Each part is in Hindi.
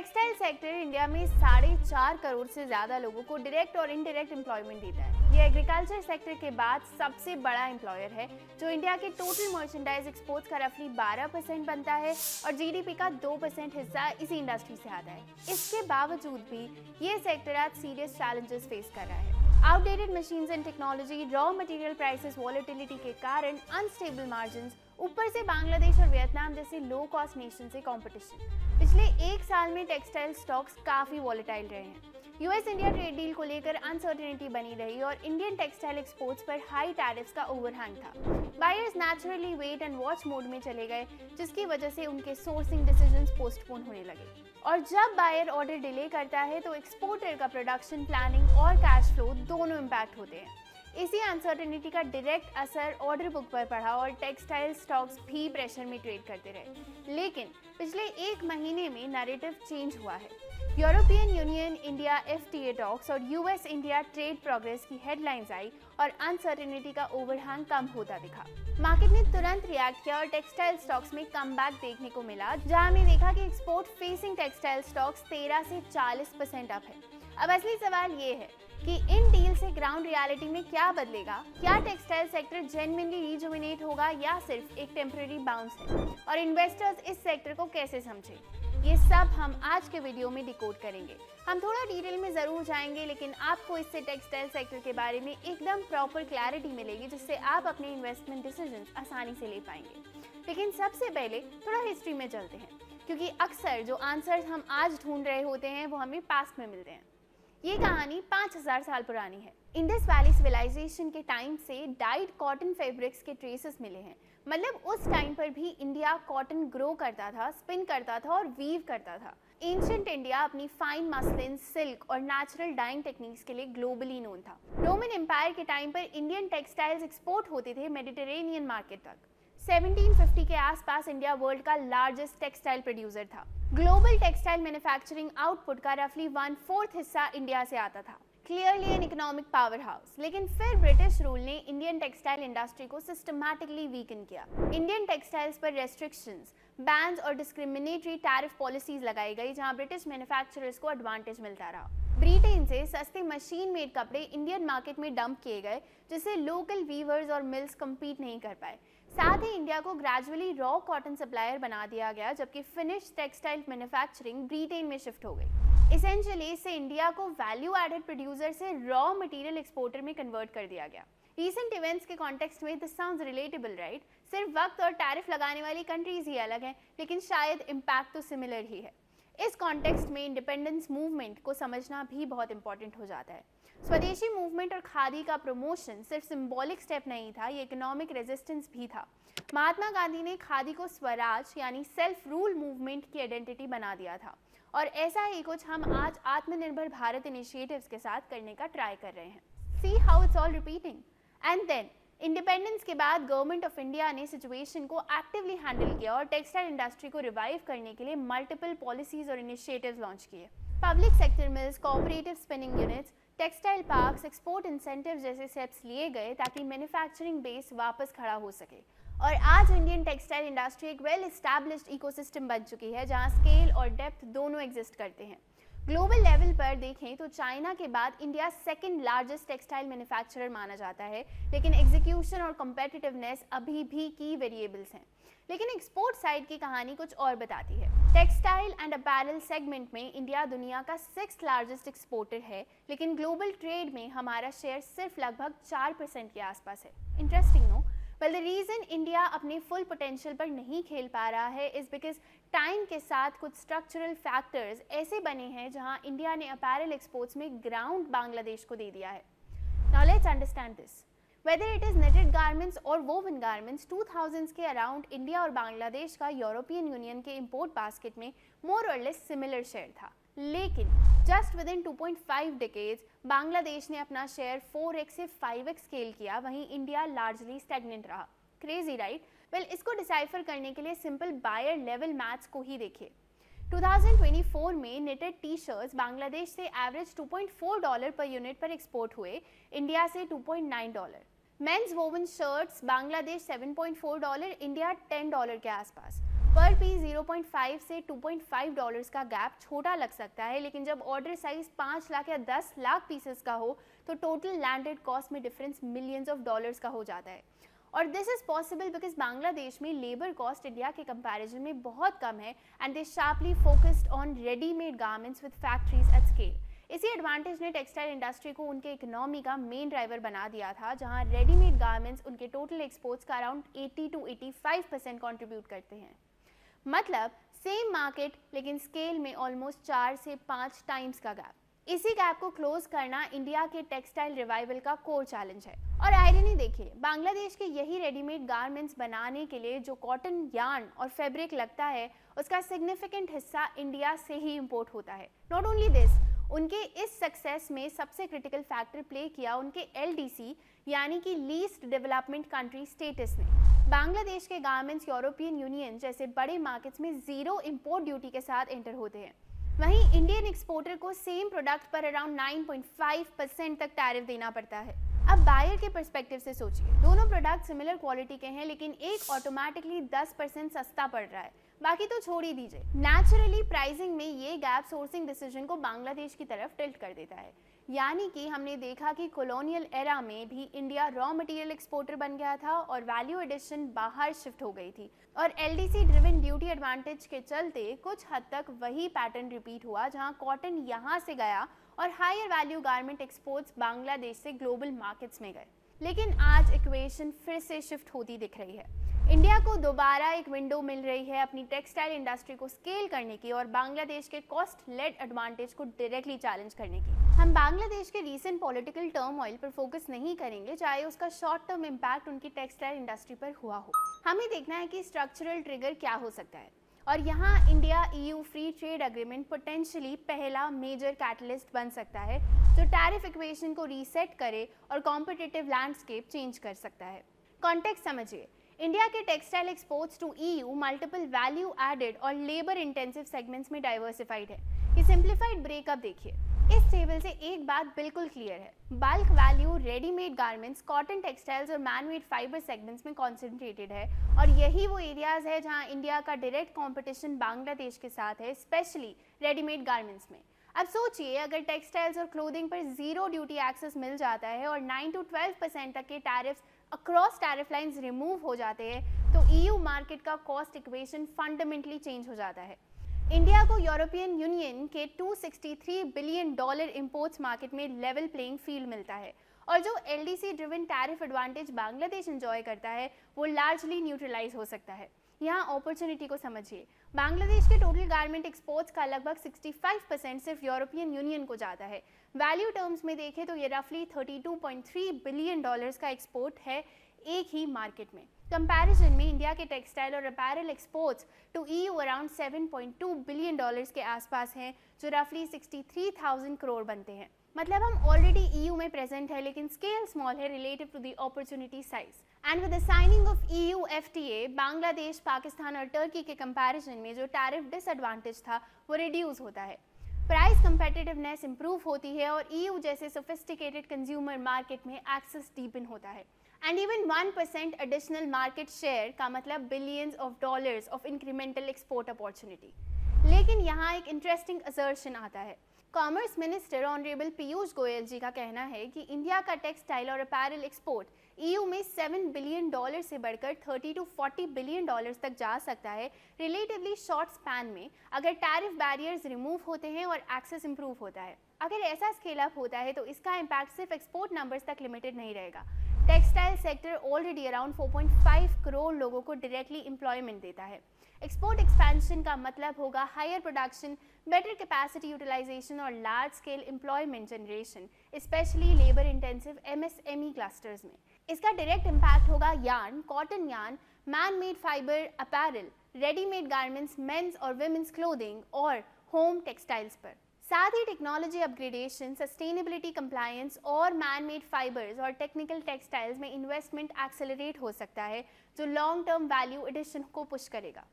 टेक्सटाइल सेक्टर इंडिया में 4.5 करोड़ से ज्यादा लोगों को डायरेक्ट और इनडायरेक्ट एम्प्लॉयमेंट देता है। ये एग्रीकल्चर सेक्टर के बाद सबसे बड़ा एम्प्लॉयर है, जो इंडिया के टोटल मर्चेंडाइज एक्सपोर्ट्स का रफली 12% बनता है और जीडीपी का 2% हिस्सा इसी इंडस्ट्री से आता है। इसके बावजूद भी ये सेक्टर आज सीरियस चैलेंजेस फेस कर रहा है। Outdated machines and technology, raw material prices volatility के कारण अनस्टेबल मार्जिन्स, ऊपर से बांग्लादेश और वियतनाम जैसे लो कॉस्ट नेशन से कंपटीशन। पिछले एक साल में टेक्सटाइल स्टॉक्स काफी वॉलेटाइल रहे हैं। यूएस इंडिया ट्रेड डील को लेकर अनसर्टेनिटी बनी रही और इंडियन टेक्सटाइल एक्सपोर्ट्स पर हाई टैरिफ्स का ओवरहैंग था। Buyers naturally wait and watch mode में चले गए, जिसकी वजह से उनके सोर्सिंग डिसीजंस पोस्टपोन होने लगे। और जब बायर ऑर्डर डिले करता है तो एक्सपोर्टर का प्रोडक्शन प्लानिंग और कैश फ्लो दोनों इम्पैक्ट होते हैं। इसी अनसर्टेनिटी का डायरेक्ट असर ऑर्डर बुक पर पड़ा और टेक्सटाइल स्टॉक्स भी प्रेशर में ट्रेड करते रहे। लेकिन पिछले एक महीने में नैरेटिव चेंज हुआ है। European union India FTA talks और यूएस इंडिया ट्रेड प्रोग्रेस की हेडलाइंस आई और अनसर्टेनिटी का ओवरहैंग कम होता दिखा। मार्केट ने तुरंत रिएक्ट किया और टेक्सटाइल स्टॉक्स में कमबैक देखने को मिला, जहां हमने देखा कि एक्सपोर्ट फेसिंग टेक्सटाइल स्टॉक्स 13 से 40% अप है। अब असली सवाल ये है कि इन डील से ग्राउंड रियलिटी में क्या बदलेगा? क्या टेक्सटाइल सेक्टर जेन्युइनली रिजुविनेट होगा या सिर्फ एक टेम्परेरी बाउंस है? और इन्वेस्टर्स इस सेक्टर को कैसे समझे? ये सब हम आज के वीडियो में डिकोड करेंगे। हम थोड़ा डिटेल में जरूर जाएंगे, लेकिन आपको इससे टेक्सटाइल सेक्टर के बारे में एकदम प्रॉपर क्लैरिटी मिलेगी, जिससे आप अपने इन्वेस्टमेंट डिसीजंस आसानी से ले पाएंगे। लेकिन सबसे पहले थोड़ा हिस्ट्री में चलते हैं, क्योंकि अक्सर जो आंसर्स हम आज ढूंढ रहे होते हैं वो हमें पास्ट में मिलते हैं। ये कहानी 5000 साल पुरानी है। इंडस वैली सिविलाइजेशन के टाइम से डाइड कॉटन फैब्रिक्स के ट्रेसेस मिले हैं। मतलब उस टाइम पर भी इंडिया कॉटन ग्रो करता था, स्पिन करता था और वीव करता था। एंशिएंट इंडिया अपनी फाइन मसलिन, सिल्क और नेचुरल डाइंग टेक्निक्स के लिए ग्लोबली नोन था। रोमन एम्पायर के टाइम पर इंडियन टेक्सटाइल्स एक्सपोर्ट होते थे मेडिटेरेनियन मार्केट तक। 1750 के आसपास इंडिया वर्ल्ड का लार्जेस्ट टेक्सटाइल प्रोड्यूसर था। ग्लोबल टेक्सटाइल मैन्युफैक्चरिंग आउटपुट का रफली 1/4 हिस्सा इंडिया से आता था। Clearly an economic power house. लेकिन फिर ब्रिटिश रूल ने इंडियन टेक्सटाइल इंडस्ट्री को सिस्टमैटिकली वीकन किया। इंडियन टेक्सटाइल्स पर रेस्ट्रिक्शंस, बैन्स और डिस्क्रिमिनेटरी टैरिफ पॉलिसीज लगाई गई, जहां ब्रिटिश मैन्युफैक्चरर्स को एडवांटेज मिलता रहा। ब्रिटेन से सस्ते मशीन मेड कपड़े इंडियन मार्केट में डंप किए गए, जिससे लोकल वीवर्स और मिल्स कम्पीट नहीं कर पाए। साथ ही इंडिया को ग्रेजुअली रॉ कॉटन सप्लायर बना दिया गया, जबकि फिनिश टेक्सटाइल मैन्युफैक्चरिंग ब्रिटेन में शिफ्ट हो गई। एसेंशियली इससे इंडिया को वैल्यू एडेड प्रोड्यूसर से रॉ मटेरियल एक्सपोर्टर में कन्वर्ट कर दिया गया। रीसेंट इवेंट्स के कॉन्टेक्स्ट में दिस साउंड्स रिलेटेबल, राइट? सिर्फ वक्त और टैरिफ लगाने वाली कंट्रीज ही अलग हैं, लेकिन शायद इम्पैक्ट तो सिमिलर ही है। इस कॉन्टेक्स्ट में इंडिपेंडेंस मूवमेंट को समझना भी बहुत इंपॉर्टेंट हो जाता है। स्वदेशी मूवमेंट और खादी का प्रमोशन सिर्फ सिंबॉलिक स्टेप नहीं था, ये इकोनॉमिक रेजिस्टेंस भी था। महात्मा गांधी ने खादी को स्वराज यानी सेल्फ रूल मूवमेंट की आइडेंटिटी बना दिया था, और ऐसा ही कुछ हम आज आत्मनिर्भर भारत इनिशिएटिव्स के साथ करने का ट्राई कर रहे हैं। See how it's all repeating. And then independence के बाद गवर्नमेंट ऑफ इंडिया ने सिचुएशन को एक्टिवली हैंडल किया और टेक्सटाइल इंडस्ट्री को रिवाइव करने के लिए मल्टीपल पॉलिसीज और इनिशिएटिव्स लॉन्च किए। Public sector mills, cooperative spinning units, textile parks, export incentives जैसे स्टेप्स लिए गए ताकि मैन्युफैक्चरिंग बेस वापस खड़ा हो सके। और आज इंडियन टेक्सटाइल इंडस्ट्री एक वेल एस्टैब्लिश्ड इकोसिस्टम बन चुकी है, जहां स्केल और डेप्थ दोनों एग्जिस्ट करते हैं। ग्लोबल लेवल पर देखें तो चाइना के बाद India second largest textile manufacturer माना जाता है, लेकिन एग्जीक्यूशन और कॉम्पिटिटिवनेस अभी भी की वेरिएबल्स हैं। लेकिन एक्सपोर्ट साइड की कहानी कुछ और बताती है। टेक्सटाइल एंड अपैरल सेगमेंट में इंडिया दुनिया का 6th लार्जेस्ट एक्सपोर्टर है, लेकिन ग्लोबल ट्रेड में हमारा शेयर सिर्फ लगभग 4% के आसपास है। Interesting no? Well, the reason India अपने फुल पोटेंशियल पर नहीं खेल पा रहा है इज बिकॉज टाइम के साथ कुछ स्ट्रक्चरल फैक्टर्स ऐसे बने हैं जहां इंडिया ने अपैरल एक्सपोर्ट्स में ग्राउंड बांग्लादेश को दे दिया है। Now let's understand this. Whether it is knitted garments or woven garments, 2000s के अराउंड इंडिया और बांग्लादेश का यूरोपियन यूनियन के इंपोर्ट बास्केट में मोर और लेस सिमिलर शेयर था। लेकिन just with in 2.5 decades Bangladesh ने अपना शेयर 4x से 5x स्केल किया, वहीं इंडिया लार्जली स्टैग्नेंट रहा। Crazy, right? वेल, इसको डिसाइफर करने के लिए सिंपल बायर लेवल मैथ्स को ही देखिए। 2024 में निटेड टी शर्ट्स बांग्लादेश से एवरेज $2.4 पर यूनिट पर एक्सपोर्ट हुए, इंडिया से $2.9। Men's woven shirts Bangladesh $7.4, India $10 के आसपास। पर पीस 0.5 से 2.5 डॉलर्स का गैप छोटा लग सकता है, लेकिन जब ऑर्डर साइज 5 लाख या 10 लाख पीसेस का हो तो टोटल लैंडेड कॉस्ट में डिफरेंस मिलियंस ऑफ डॉलर्स का हो जाता है। और this is possible because Bangladesh में लेबर कॉस्ट इंडिया के कंपैरिजन में बहुत कम है and they sharply focused on readymade garments with factories at scale. इसी एडवांटेज ने टेक्सटाइल इंडस्ट्री को उनके इकोनॉमी का मेन ड्राइवर बना दिया था, जहां रेडीमेड गारमेंट्स उनके टोटल एक्सपोर्ट्स का अराउंड 80 to 85% कंट्रीब्यूट करते हैं। मतलब सेम मार्केट लेकिन स्केल में ऑलमोस्ट 4 से 5 टाइम्स का गैप। इसी गैप को क्लोज करना इंडिया के टेक्सटाइल रिवाइवल का कोर चैलेंज है। और आयरनी देखिए, बांग्लादेश के यही रेडीमेड गारमेंट्स बनाने के लिए जो कॉटन, यार्न और फैब्रिक लगता है उसका सिग्निफिकेंट हिस्सा इंडिया से ही इंपोर्ट होता है। नॉट ओनली दिस, उनके इस सक्सेस में सबसे क्रिटिकल फैक्टर प्ले किया उनके LDC यानी कि लीस्ट डेवलपमेंट कंट्री स्टेटस ने। बांग्लादेश के गारमेंट्स यूरोपियन यूनियन जैसे बड़े मार्केट्स में जीरो इंपोर्ट ड्यूटी के साथ एंटर होते हैं। वहीं इंडियन एक्सपोर्टर को सेम प्रोडक्ट पर अराउंड 9.5% तक टैरिफ देना पड़ता है। अब बायर के पर्सपेक्टिव से सोचिए, दोनों प्रोडक्ट सिमिलर क्वालिटी के हैं लेकिन एक ऑटोमेटिकली 10% सस्ता पड़ रहा है, बाकी तो छोड़ ही दीजिए। नेचुरली प्राइसिंग में ये गैप सोर्सिंग डिसीजन को बांग्लादेश की तरफ टिल्ट कर देता है। यानी कि हमने देखा कि कॉलोनियल एरा में भी इंडिया रॉ मटेरियल एक्सपोर्टर बन गया था और वैल्यू एडिशन बाहर शिफ्ट हो गई थी। और LDC ड्रिवन ड्यूटी एडवांटेज के चलते कुछ हद तक वही पैटर्न रिपीट हुआ, जहां कॉटन यहां से गया और higher value garment exports Bangladesh से ग्लोबल मार्केट्स में गए। लेकिन आज इक्वेशन फिर से शिफ्ट होती दिख रही है। इंडिया को दोबारा एक विंडो मिल रही है अपनी टेक्सटाइल इंडस्ट्री को स्केल करने की और बांग्लादेश के कॉस्ट लेड एडवांटेज को डायरेक्टली चैलेंज करने की। हम बांग्लादेश के रीसेंट पॉलिटिकल टर्मोइल पर फोकस नहीं करेंगे, चाहे उसका शॉर्ट टर्म इम्पैक्ट उनकी टेक्सटाइल इंडस्ट्री पर हुआ हो। हमें देखना है कि स्ट्रक्चरल ट्रिगर क्या हो सकता है। और यहाँ India EU free trade agreement potentially पहला मेजर कैटलिस्ट बन सकता है जो टैरिफ इक्वेशन को रीसेट करे और कॉम्पिटिटिव लैंडस्केप चेंज कर सकता है। कॉन्टेक्स्ट समझिए, इंडिया के textile exports to EU multiple value added और लेबर इंटेंसिव सेगमेंट्स में डाइवर्सिफाइड है। ये सिंप्लीफाइड ब्रेकअप देखिए, इस टेबल से एक बात बिल्कुल क्लियर है, bulk value readymade garments, cotton textiles और मैनमेड फाइबर सेगमेंट्स में कॉन्सेंट्रेटेड है और यही वो एरियाज है जहां इंडिया का डायरेक्ट कंपटीशन बांग्लादेश के साथ है, स्पेशली रेडीमेड गारमेंट्स में। अब सोचिए, अगर टेक्सटाइल्स और क्लोथिंग पर जीरो ड्यूटी एक्सेस मिल जाता है और 9 to 12% तक के tariffs across tariff lines remove हो जाते हैं तो EU मार्केट का कॉस्ट इक्वेशन फंडामेंटली चेंज हो जाता है। इंडिया को यूरोपियन यूनियन के $263 बिलियन इंपोर्ट्स मार्केट में लेवल प्लेइंग फील्ड मिलता है और जो LDC driven tariff advantage Bangladesh enjoy करता है वो लार्जली न्यूट्रलाइज हो सकता है। यहाँ अपॉर्चुनिटी को समझिए, बांग्लादेश के टोटल गारमेंट एक्सपोर्ट्स का लगभग 65% सिर्फ यूरोपियन यूनियन को जाता है। वैल्यू टर्म्स में देखें तो ये रफली $32.3 बिलियन का एक्सपोर्ट है एक ही मार्केट में। कंपैरिजन में इंडिया के टेक्सटाइल और apparel exports to EU around $7.2 billion के आसपास हैं, जो रफली 63,000 करोड़ बनते हैं। मतलब हम ऑलरेडी EU में प्रेजेंट है लेकिन स्केल स्मॉल है relative to the opportunity size. And with the signing of EU FTA, Bangladesh, Pakistan और टर्की के कंपैरिजन में जो टैरिफ डिसएडवांटेज था वो रिड्यूस होता है, प्राइस कंपेटिटिवनेस इंप्रूव होती है और EU जैसे सोफिस्टिकेटेड कंज्यूमर मार्केट में एक्सेस डीपन होता है। And even 1% additional market share का मतलब billions of dollars of incremental export opportunity. लेकिन यहाँ एक इंटरेस्टिंग असर्शन आता है। Commerce minister honourable Piyush Goyal ji का कहना है कि इंडिया का टेक्सटाइल और अपैरल एक्सपोर्ट EU में $7 बिलियन से बढ़कर $30 to 40 बिलियन तक जा सकता है रिलेटिवली शॉर्ट स्पैन में, अगर टैरिफ बैरियर्स रिमूव होते हैं और एक्सेस इंप्रूव होता है। अगर ऐसा स्केल अप होता है तो इसका इम्पैक्ट सिर्फ एक्सपोर्ट नंबर्स तक लिमिटेड नहीं रहेगा। Textile sector already around 4.5 crore लोगों को डायरेक्टली एम्प्लॉयमेंट देता है। एक्सपोर्ट एक्सपेंशन का मतलब होगा higher production, better capacity utilisation और large scale employment generation, specially labour intensive MSME clusters में। इसका डायरेक्ट इम्पैक्ट होगा yarn, cotton yarn, man made fibre apparel, readymade garments, men's और विमेंस क्लोथिंग और होम टेक्सटाइल्स पर। साथ ही टेक्नोलॉजी अपग्रेडेशन, सस्टेनेबिलिटी कंप्लायंस और मैन मेड फाइबर्स और टेक्निकल टेक्सटाइल्स में इन्वेस्टमेंट एक्सेलरेट हो सकता है जो लॉन्ग टर्म वैल्यू एडिशन को पुश करेगा।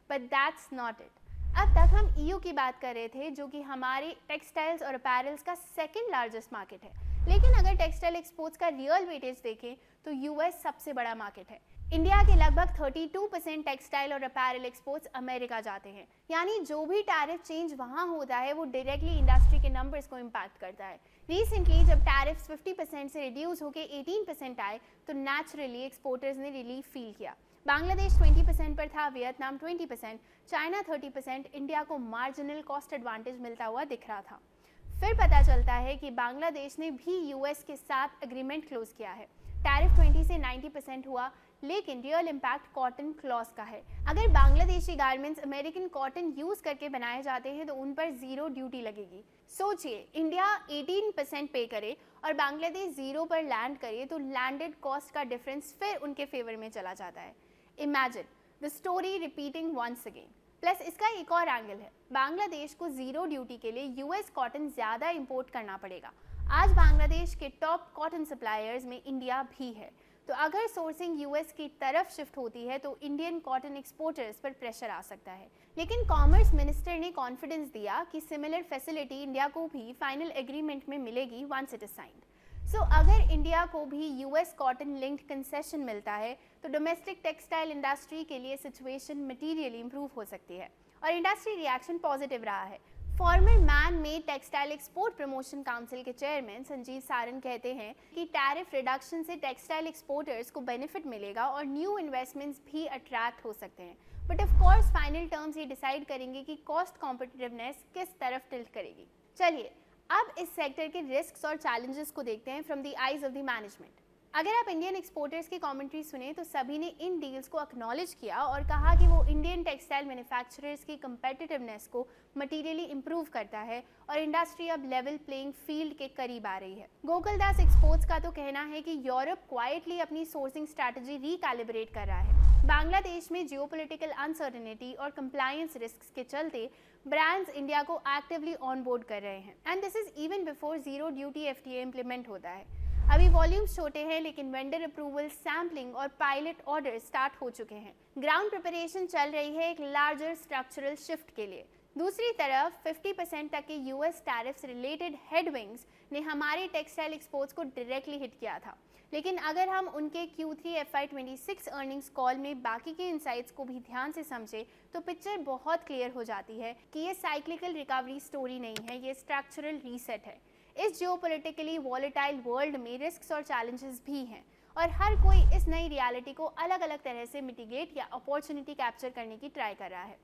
But that's not it. अब तक हम EU की बात कर रहे थे जो कि हमारे टेक्सटाइल्स और अपैरल्स का सेकेंड लार्जेस्ट मार्केट है, लेकिन अगर टेक्सटाइल एक्सपोर्ट्स का रियल वेटेज देखें तो US सबसे बड़ा मार्केट है। इंडिया के लगभग 32% टेक्सटाइल और अपैरल एक्सपोर्ट्स अमेरिका जाते हैं, यानी जो भी टैरिफ चेंज वहां होता है वो डायरेक्टली इंडस्ट्री के नंबर्स को इम्पैक्ट करता है। रिसेंटली जब टैरिफ्स 50% से रिड्यूस होकर 18% आए तो नेचुरली एक्सपोर्टर्स ने रिलीफ फील किया। बांग्लादेश 20% पर था, वियतनाम 20%, चाइना 30%। इंडिया को मार्जिनल कॉस्ट एडवांटेज मिलता हुआ दिख रहा था। फिर पता चलता है कि बांग्लादेश ने भी यूएस के साथ एग्रीमेंट क्लोज किया है। टैरिफ 20 से 90% हुआ, लेकिन रियल इम्पैक्ट कॉटन क्लॉज का है। अगर Bangladeshi garments American cotton use करके बनाए जाते हैं तो उन पर जीरो ड्यूटी लगेगी। सोचिए, इंडिया 18% पे करे और बांग्लादेश जीरो पर लैंड करे तो लैंडेड कॉस्ट का डिफरेंस फिर उनके फेवर में चला जाता है। Imagine the story repeating once again. Plus इसका एक और एंगल है, बांग्लादेश को जीरो ड्यूटी के लिए यूएस कॉटन ज्यादा इंपोर्ट करना पड़ेगा। आज बांग्लादेश के टॉप कॉटन सप्लायर्स में इंडिया भी है, तो अगर सोर्सिंग यूएस की तरफ शिफ्ट होती है तो इंडियन कॉटन एक्सपोर्टर्स पर प्रेशर आ सकता है। लेकिन कॉमर्स मिनिस्टर ने कॉन्फिडेंस दिया कि सिमिलर फैसिलिटी इंडिया को भी फाइनल एग्रीमेंट में मिलेगी वंस इट इज साइंड। सो अगर इंडिया को भी यूएस कॉटन लिंक्ड कंसेशन मिलता है तो डोमेस्टिक टेक्सटाइल इंडस्ट्री के लिए सिचुएशन मटीरियली इंप्रूव हो सकती है और इंडस्ट्री रिएक्शन पॉजिटिव रहा है। Farmer man made textile export promotion council के चेयरमैन संजीव सारन कहते हैं कि टैरिफ रिडक्शन से टेक्सटाइल एक्सपोर्टर्स को बेनिफिट मिलेगा और न्यू इन्वेस्टमेंट्स भी अट्रैक्ट हो सकते हैं। But of course final terms ये डिसाइड करेंगे कि कॉस्ट कॉम्पिटिटिवनेस किस तरफ टिल्ट करेगी। चलिए अब इस सेक्टर के रिस्क्स और चैलेंजेस को देखते हैं from the eyes of the management. अगर आप इंडियन एक्सपोर्टर्स की कमेंट्री सुने तो सभी ने इन डील्स को एक्नॉलेज किया और कहा कि वो इंडियन टेक्सटाइल मैन्युफैक्चरर्स की कंपेटिटिवनेस को मटीरियली इंप्रूव करता है और इंडस्ट्री अब लेवल प्लेइंग फील्ड के करीब आ रही है। गोकुल दास एक्सपोर्ट्स का तो कहना है कि यूरोप क्वाइटली अपनी सोर्सिंग स्ट्रैटेजी रिकैलिब्रेट कर रहा है। बांग्लादेश में जियोपॉलिटिकल अनसर्टेनिटी और कंप्लायंस रिस्क्स के चलते ब्रांड्स इंडिया को एक्टिवली ऑन बोर्ड कर रहे हैं and this is even before zero duty FTA implement होता है। अभी वॉल्यूम्स छोटे हैं लेकिन वेंडर अप्रूवल, सैम्पलिंग और पायलट ऑर्डर स्टार्ट हो चुके हैं। ग्राउंड प्रिपरेशन चल रही है एक लार्जर स्ट्रक्चरल शिफ्ट के लिए। दूसरी तरफ 50% तक के यूएस टैरिफ्स रिलेटेड हेडविंग्स ने हमारे टेक्सटाइल एक्सपोर्ट्स को डायरेक्टली हिट किया था, लेकिन अगर हम उनके Q3 FY26 अर्निंग्स कॉल में बाकी के इनसाइट्स को भी ध्यान से समझे तो पिक्चर बहुत क्लियर हो जाती है कि ये साइक्लिकल रिकवरी स्टोरी नहीं है, ये स्ट्रक्चरल रीसेट है। इस जियोपॉलिटिकली वॉलेटाइल वर्ल्ड में रिस्क्स और चैलेंजेस भी हैं और हर कोई इस नई रियलिटी को अलग अलग तरह से मिटिगेट या अपॉर्चुनिटी कैप्चर करने की ट्राई कर रहा है।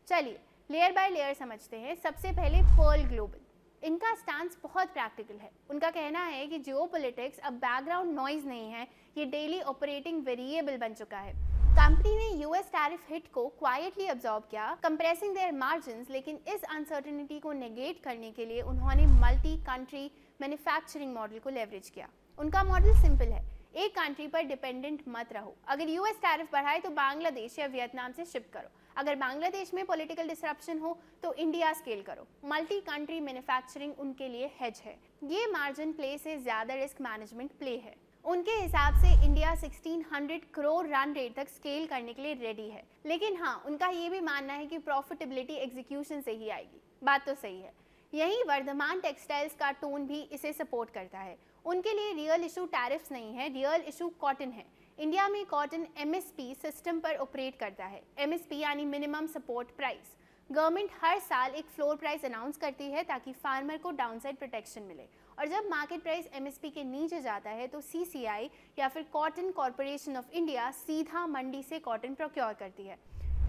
चलिए लेयर बाय लेयर समझते हैं। सबसे पहले पर्ल ग्लोबल, इनका स्टांस बहुत प्रैक्टिकल है। उनका कहना है कि जियोपॉलिटिक्स अब बैकग्राउंड नॉइज नहीं है, ये डेली ऑपरेटिंग वेरिएबल बन चुका है। कंपनी ने यूएस टैरिफ हिट को क्वाइटली अब्जॉर्ब किया, कंप्रेसिंग देयर मार्जिन्स, लेकिन इस अनसर्टेनिटी को नेगेट करने के लिए उन्होंने मल्टी कंट्री मैन्युफैक्चरिंग मॉडल को लेवरेज किया। उनका मॉडल सिंपल है, एक कंट्री पर डिपेंडेंट मत रहो। अगर यूएस टैरिफ बढ़ाए तो बांग्लादेश या वियतनाम से शिप करो, अगर बांग्लादेश में पॉलिटिकल डिसरप्शन हो तो इंडिया स्केल करो। मल्टी कंट्री मैन्युफैक्चरिंग उनके लिए हेज है। ये मार्जिन प्ले से ज्यादा रिस्क मैनेजमेंट प्ले है। उनके हिसाब से इंडिया 1600 करोड़ रन रेट तक स्केल करने के लिए रेडी है, लेकिन हाँ उनका ये भी मानना है कि प्रॉफिटेबिलिटी एग्जीक्यूशन से ही आएगी। बात तो सही है। यही वर्धमान टेक्सटाइल्स का टोन भी इसे सपोर्ट करता है। उनके लिए रियल इशू टैरिफ्स नहीं है, रियल इशू कॉटन है। इंडिया में कॉटन एमएसपी सिस्टम पर ऑपरेट करता है। एमएसपी यानी मिनिमम सपोर्ट प्राइस। गवर्नमेंट हर साल एक फ्लोर प्राइस अनाउंस करती है ताकि फार्मर को डाउनसाइड प्रोटेक्शन मिले, और जब मार्केट प्राइस एमएसपी के नीचे जाता है तो सीसीआई या फिर कॉटन कॉर्पोरेशन ऑफ इंडिया सीधा मंडी से कॉटन प्रोक्योर करती है।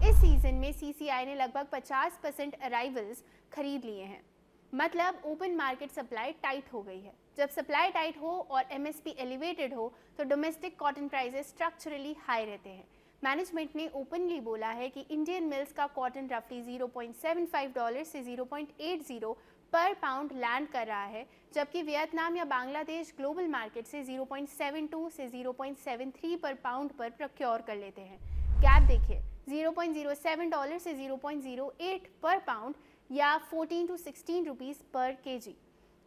इस सीजन में सीसीआई ने लगभग 50% अराइवल्स खरीद लिए हैं, मतलब ओपन मार्केट सप्लाई टाइट हो गई है। जब सप्लाई टाइट हो और एमएसपी एलिवेटेड हो तो domestic cotton prices structurally high रहते हैं। मैनेजमेंट ने ओपनली बोला है कि इंडियन मिल्स का कॉटन रफली $0.75 से 0.80 पर पाउंड लैंड कर रहा है, जबकि वियतनाम या बांग्लादेश ग्लोबल मार्केट से 0.72 से 0.73 पर पाउंड पर प्रोक्योर कर लेते हैं। गैप देखिए, $0.07 से 0.08 पर पाउंड या 14 to 16 रुपीस पर केजी।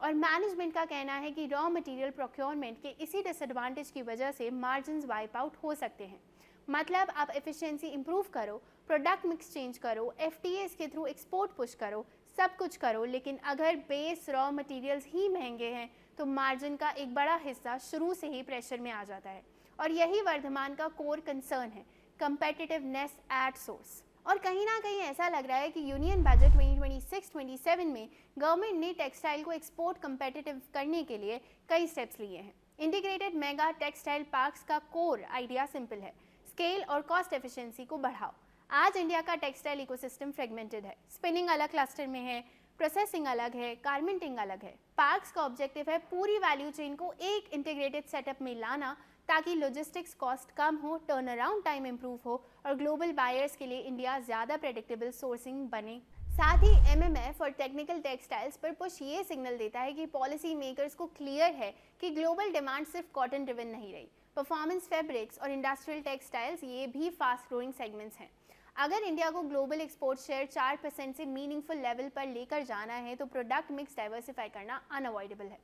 और मैनेजमेंट का कहना है कि रॉ मटेरियल प्रोक्योरमेंट के इसी डिसएडवांटेज की वजह से मार्जिन्स वाइप आउट हो सकते हैं। मतलब आप एफिशिएंसी इंप्रूव करो, प्रोडक्ट मिक्स चेंज करो, एफटीएस के थ्रू एक्सपोर्ट पुश करो, सब कुछ करो, लेकिन अगर बेस रॉ मटेरियल्स ही महंगे हैं तो मार्जिन का एक बड़ा हिस्सा शुरू से ही प्रेशर में आ जाता है। और यही वर्धमान का कोर कंसर्न है, कंपेटिटिवनेस एट सोर्स। और कहीं ना कहीं ऐसा लग रहा है कि यूनियन बजट 2026-27 में गवर्नमेंट ने टेक्सटाइल को एक्सपोर्ट कंपेटिटिव करने के लिए कई स्टेप्स लिए हैं। इंटीग्रेटेड मेगा टेक्सटाइल पार्क्स का कोर आइडिया सिंपल है, स्केल और कॉस्ट एफिशिएंसी को बढ़ाओ। आज इंडिया का टेक्सटाइल इकोसिस्टम फ्रेगमेंटेड है, स्पिनिंग अलग क्लस्टर में है, प्रोसेसिंग अलग है, गारमेंटिंग अलग है। पार्क्स का ऑब्जेक्टिव है पूरी वैल्यू चेन को एक इंटीग्रेटेड सेटअप में लाना ताकि लॉजिस्टिक्स कॉस्ट कम हो, टर्न अराउंड टाइम इंप्रूव हो और ग्लोबल बायर्स के लिए इंडिया ज़्यादा प्रेडिक्टेबल सोर्सिंग बने। साथ ही MMF और टेक्निकल टेक्सटाइल्स पर पुश ये सिग्नल देता है कि पॉलिसी मेकर्स को क्लियर है कि ग्लोबल डिमांड सिर्फ कॉटन ड्रिवन नहीं रही, परफॉर्मेंस फैब्रिक्स और इंडस्ट्रियल टेक्सटाइल्स ये भी फास्ट ग्रोइंग सेगमेंट्स हैं। अगर इंडिया को ग्लोबल एक्सपोर्ट शेयर 4% से मीनिंगफुल लेवल पर लेकर जाना है तो प्रोडक्ट मिक्स डाइवर्सिफाई करना अनअवॉइडेबल है।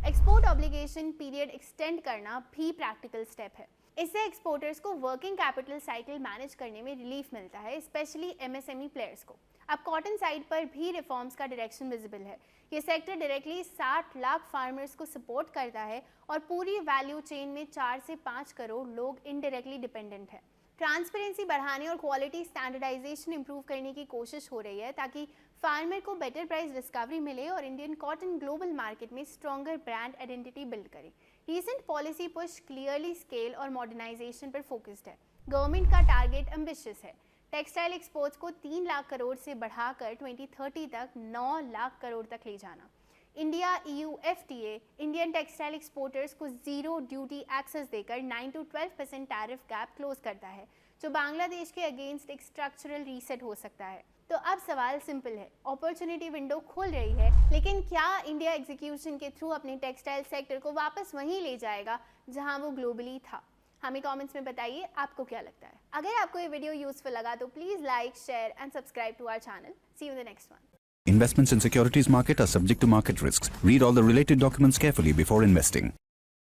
एक्सपोर्ट ऑब्लिगेशन पीरियड एक्सटेंड करना भी प्रैक्टिकल स्टेप है। इससे एक्सपोर्टर्स को वर्किंग कैपिटल साइकिल मैनेज करने में रिलीफ मिलता है, स्पेशली MSME प्लेयर्स को। अब कॉटन साइड पर भी रिफॉर्म्स का डायरेक्शन विजिबल है। ये सेक्टर डायरेक्टली 60 लाख फार्मर्स को सपोर्ट करता है और पूरी वैल्यू चेन में 4 से 5 करोड़ लोग इनडायरेक्टली डिपेंडेंट है। ट्रांसपेरेंसी बढ़ाने और क्वालिटी स्टैंडर्डाइजेशन इंप्रूव करने की कोशिश हो रही है ताकि फार्मर को बेटर प्राइस डिस्कवरी मिले और इंडियन कॉटन ग्लोबल मार्केट में स्ट्रॉन्गर ब्रांड आइडेंटिटी बिल्ड करे। Recent policy push clearly scale और मॉडर्नाइजेशन पर फोकस्ड है। गवर्नमेंट का टारगेट एम्बिशियस है, टेक्सटाइल एक्सपोर्ट्स को 3 लाख करोड़ से बढ़ाकर 2030 तक 9 लाख करोड़ तक ले जाना। India EU FTA Indian textile exporters को जीरो ड्यूटी एक्सेस देकर 9 to 12% टैरिफ गैप क्लोज करता है, जो बांग्लादेश के अगेंस्ट एक स्ट्रक्चरल रीसेट हो सकता है। तो अब सवाल सिंपल है, अपॉर्चुनिटी विंडो खुल रही है, लेकिन क्या इंडिया एग्जीक्यूशन के थ्रू अपने टेक्सटाइल सेक्टर को वापस वहीं ले जाएगा जहां वो ग्लोबली था? हमें कमेंट्स में बताइए आपको क्या लगता है। अगर आपको ये वीडियो यूजफुल लगा तो please like, share and subscribe to our channel. See you in the next one. Investments in securities market are subject to market risks. Read all the related documents carefully before investing.